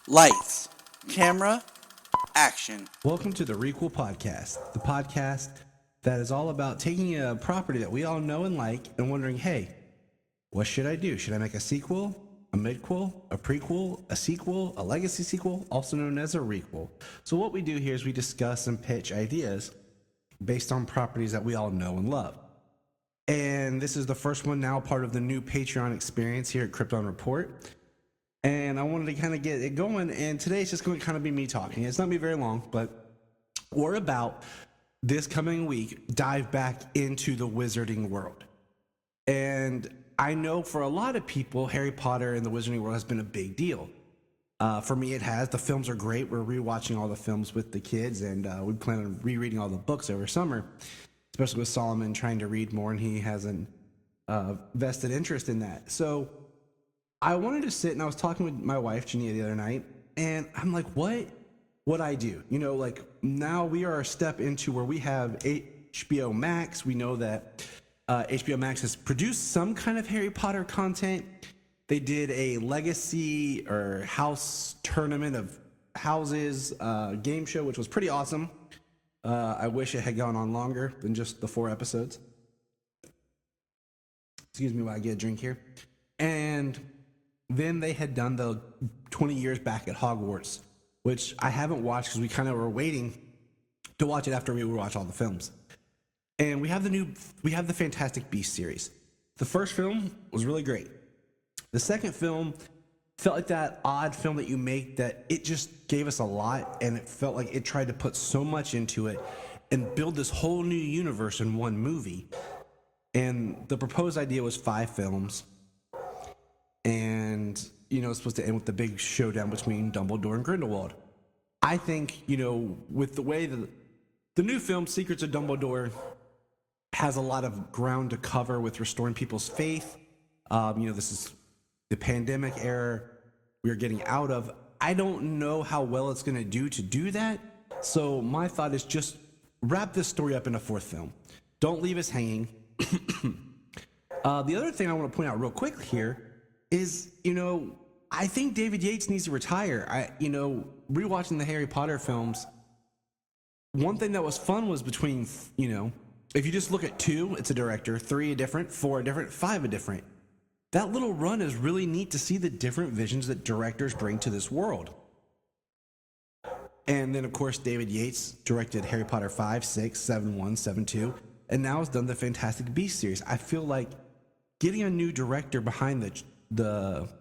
Lights, camera, action. Welcome to the Requel podcast, the podcast that is all about taking a property that we all know and like and wondering, hey, what should I do? Should I make a sequel, a midquel, a prequel, a sequel, a legacy sequel, also known as a requel? So what we do here is we discuss and pitch ideas based on properties that we all know and love. And this is the first one now, part of the new Patreon experience here at Krypton Report. And I wanted to kind of get it going, and today it's just going to kind of be me talking. It's not going to be very long, but we're about, this coming week, dive back into the wizarding world. And I know for a lot of people, Harry Potter and the wizarding world has been a big deal. For me, it has. The films are great. We're rewatching all the films with the kids, and we plan on rereading all the books over summer, especially with Solomon trying to read more, and he has an vested interest in that. So I wanted to sit, and I was talking with my wife, Jania, the other night, and I'm like, what would I do? You know, like, now we are a step into where we have HBO Max. We know that HBO Max has produced some kind of Harry Potter content. They did a legacy or house tournament of houses game show, which was pretty awesome. I wish it had gone on longer than just the 4 episodes. Excuse me while I get a drink here. And then they had done the 20 years back at Hogwarts, which I haven't watched because we kind of were waiting to watch it after we watch all the films. And we have the Fantastic Beasts series. The first film was really great. The second film felt like that odd film that you make that it just gave us a lot, and it felt like it tried to put so much into it and build this whole new universe in one movie. And the proposed idea was 5 films. And, you know, it's supposed to end with the big showdown between Dumbledore and Grindelwald. I think, you know, with the way the new film, Secrets of Dumbledore, has a lot of ground to cover with restoring people's faith. You know, this is the pandemic era we're getting out of. I don't know how well it's going to do that. So my thought is just wrap this story up in a 4th film. Don't leave us hanging. The other thing I want to point out real quick here is, you know, I think David Yates needs to retire. Rewatching the Harry Potter films, one thing that was fun was between, you know, if you just look at 2, it's a director, 3 a different, 4 a different, 5 a different. That little run is really neat to see the different visions that directors bring to this world. And then, of course, David Yates directed Harry Potter 5, 6, 7, 1, 7, 2, and now has done the Fantastic Beasts series. I feel like getting a new director behind the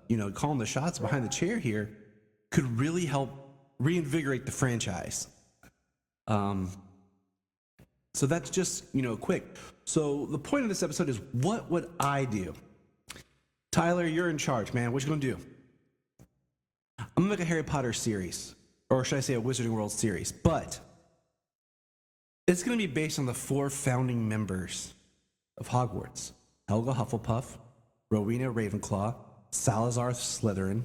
you know, calling the shots behind the chair here could really help reinvigorate the franchise. So that's just, you know, quick. So the point of this episode is, what would I do? Tyler, you're in charge, man. What you gonna do? I'm gonna make a Harry Potter series, or should I say a Wizarding World series, but it's gonna be based on the 4 founding members of Hogwarts: Helga Hufflepuff, Rowena Ravenclaw, Salazar Slytherin,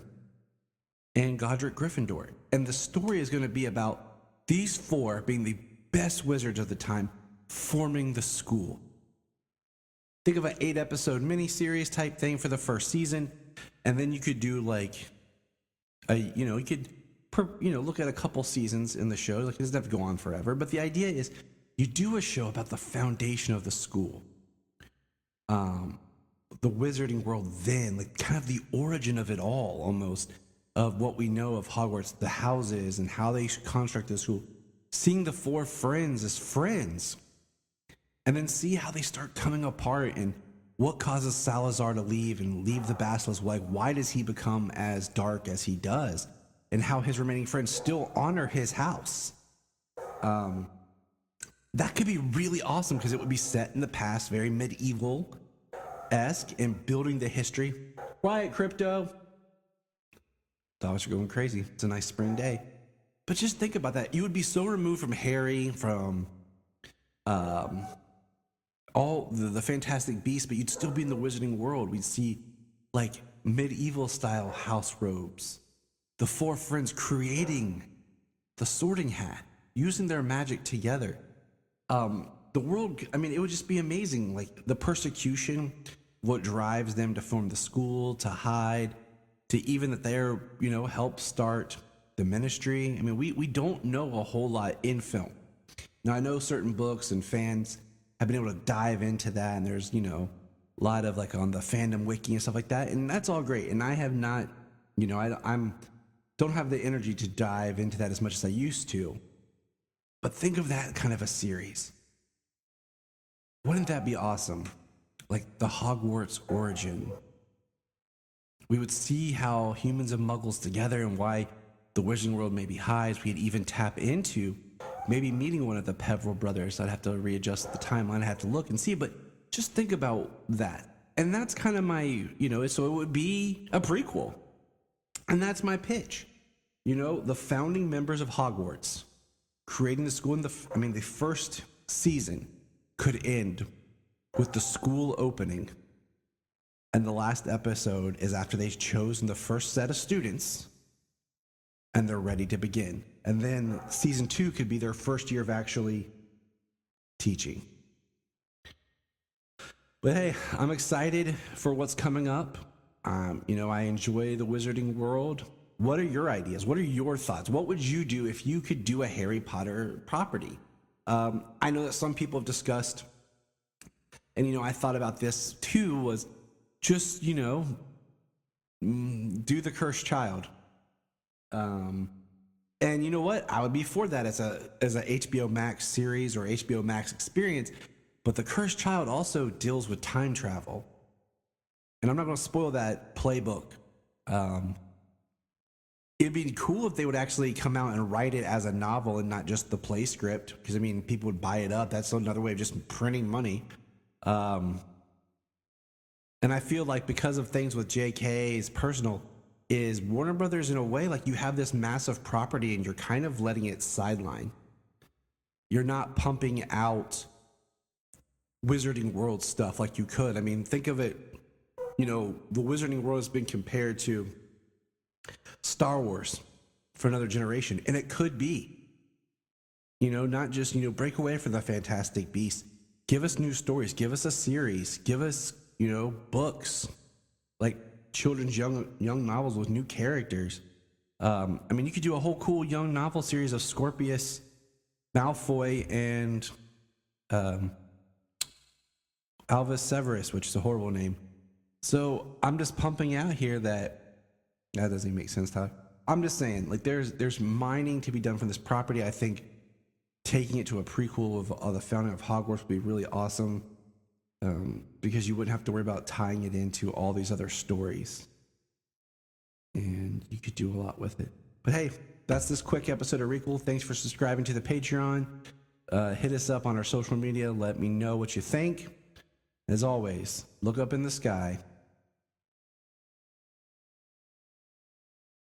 and Godric Gryffindor. And the story is going to be about these 4 being the best wizards of the time, forming the school. Think of an 8-episode miniseries type thing for the first season, and then you could do like look at a couple seasons in the show. Like, it doesn't have to go on forever, but the idea is you do a show about the foundation of the school. The wizarding world then, like kind of the origin of it all, almost, of what we know of Hogwarts, the houses and how they construct the school, seeing the 4 friends as friends, and then see how they start coming apart and what causes Salazar to leave and leave the basilisk. Like, why does he become as dark as he does, and how his remaining friends still honor his house. That could be really awesome because it would be set in the past, very medieval-esque, and building the history. Quiet, Crypto. Dogs are going crazy. It's a nice spring day. But just think about that. You would be so removed from Harry, from all the Fantastic Beasts, but you'd still be in the wizarding world. We'd see like medieval style house robes. The 4 friends creating the Sorting Hat, using their magic together. The world, I mean, it would just be amazing. Like, the persecution, what drives them to form the school, to hide, to even that they're, help start the ministry. I mean, we don't know a whole lot in film. Now, I know certain books and fans have been able to dive into that, and there's, a lot of like on the fandom wiki and stuff like that, and that's all great. And I have not, I'm don't have the energy to dive into that as much as I used to. But think of that kind of a series. Wouldn't that be awesome? Like the Hogwarts origin. We would see how humans and muggles together and why the Wizarding World may be highs. We'd even tap into maybe meeting one of the Peveril brothers. I'd have to readjust the timeline. I'd have to look and see, but just think about that. And that's kind of my, so it would be a prequel. And that's my pitch. The founding members of Hogwarts creating the school in the first season could end with the school opening. And the last episode is after they've chosen the first set of students and they're ready to begin. And then season 2 could be their first year of actually teaching. But hey, I'm excited for what's coming up. I enjoy the Wizarding World. What are your ideas? What are your thoughts? What would you do if you could do a Harry Potter property? I know that some people have discussed, and I thought about this too, was just, do the Cursed Child. And you know what? I would be for that as a HBO Max series or HBO Max experience. But the Cursed Child also deals with time travel. And I'm not going to spoil that playbook. It'd be cool if they would actually come out and write it as a novel and not just the play script. Because, people would buy it up. That's another way of just printing money. And I feel like because of things with JK's personal, is Warner Brothers in a way, like you have this massive property and you're kind of letting it sideline. You're not pumping out Wizarding World stuff like you could. Think of it, the Wizarding World has been compared to Star Wars for another generation. And it could be, not just, break away from the Fantastic Beasts. Give us new stories. Give us a series. Give us, books, like children's young novels with new characters. You could do a whole cool young novel series of Scorpius, Malfoy, and Alvis Severus, which is a horrible name. So I'm just pumping out here that doesn't even make sense, Tyler. I'm just saying, like there's mining to be done from this property. I think taking it to a prequel of the founding of Hogwarts would be really awesome, because you wouldn't have to worry about tying it into all these other stories, and you could do a lot with it. But hey, that's this quick episode of Requel. Thanks for subscribing to the Patreon. Hit us up on our social media. Let me know what you think. As always, look up in the sky